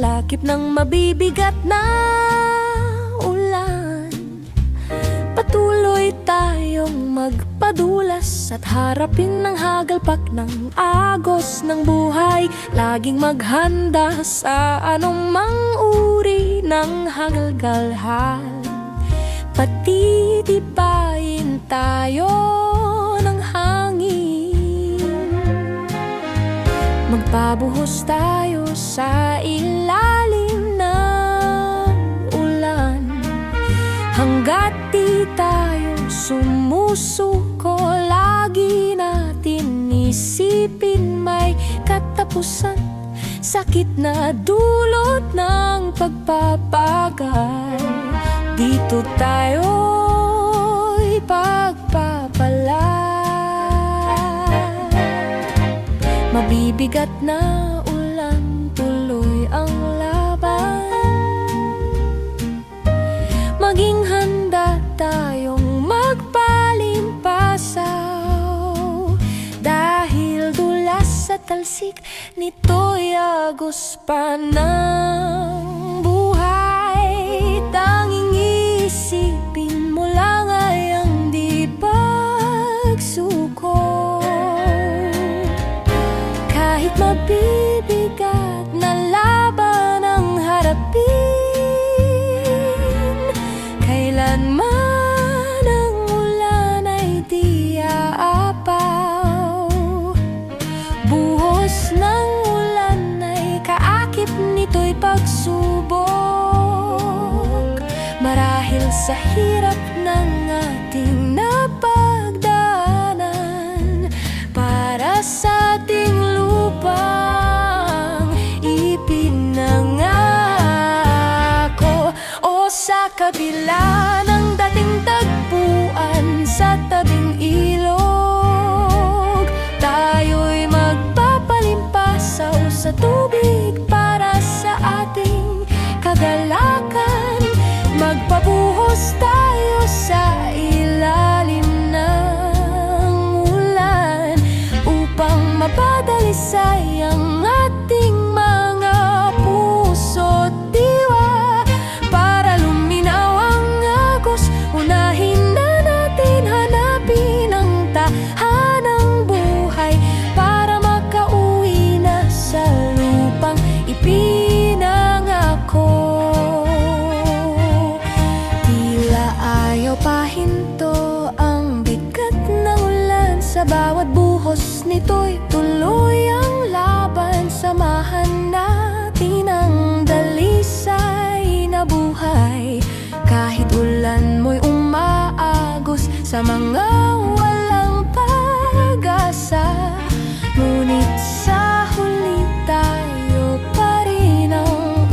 lakip ng mabibigat na ulan. Patuloy tayong magpadulas at harapin ng hagalpak ng agos ng buhay. Laging maghanda sa anumang uri ng hagalgalhal. Patitibayin tayo ng hangin. Magpabuhos tayo sa ilalim ng ulan. Hanggat di tayo sumusuko, lagi natin isipin may katapusan. Sakit na dulot ng pagpapagal. Dito tayo'y pagpapala. Mabibigat na ulan, tuloy ang laban. Maging handa tayong magpalimpasaw. Dahil dulas at talsik nito'y agos pa ng buhay. Tanging isipin mo lang ay ang di pagsuko. Kahit mabibigat na laban ang harapin, kailanman ang ulan ay di aapaw. Buhos ng ulan ay kaakit nito'y pagsubok. Marahil sa hirap ng ating napagdaanan, para sa ating lupang ipinangako. O sa kabila ng dating tagpuan sa tabing ilog, tayo'y magpapalimpasaw sa tubig para sa ating kagalakan. Magpabuhos tayo sa ilalim ng ulan upang mapadalisay ang ating mga puso't diwa. Para luminaw ang agos, unahin na natin hanapin ang tahanang buhay. Para makauwi na sa lupang ipinangako. Pahinto ang bigat ng ulan. Sa bawat buhos nito'y tuloy ang laban. Samahan natin ang dalisay na buhay. Kahit ulan mo'y umaagos sa mga walang pag-asa, ngunit sa huli tayo pa rin ang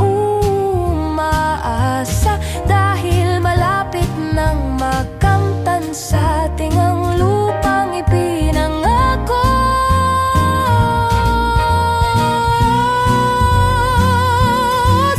umaasa. Dahil malapit nang makamtan sa ating ang lupang ipinangako.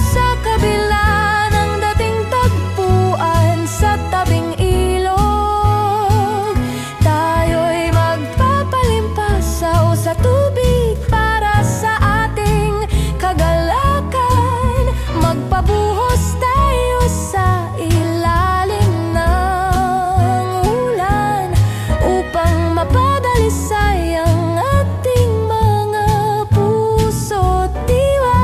Sa kabila ng dating tagpuan sa tabing ilog, tayo'y magpapalimpasaw sa tubig para sa ating kagalakan. Magpabuhos tayo sa ilalim ng ulan upang mapadalisay ang ating mga puso't diwa.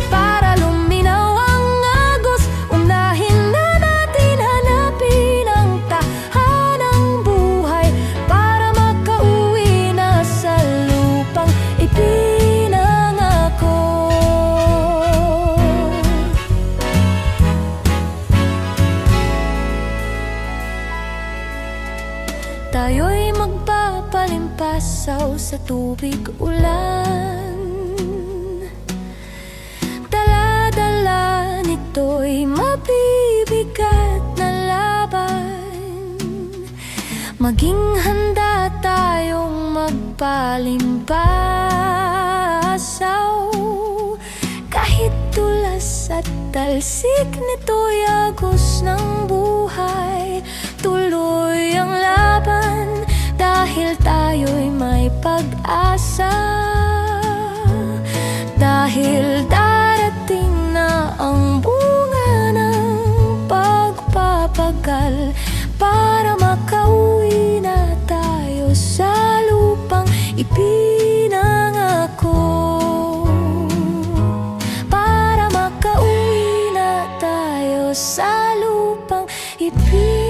Para luminaw ang agos, unahin na natin hanapin ang tahanang buhay. Para makauwi na sa lupang ipinangako. Tayo'y magpapalimpasaw sa tubig ulan. Dala-dala nito'y mabibigat na laban. Maging handa tayong magpalimpasaw. Kahit tulas at talsik nito'y agos ng buhay. Tuloy ang laban dahil tayo'y may pag-asa. Dahil darating ipinangako para makauwi na tayo sa lupang ipinangako.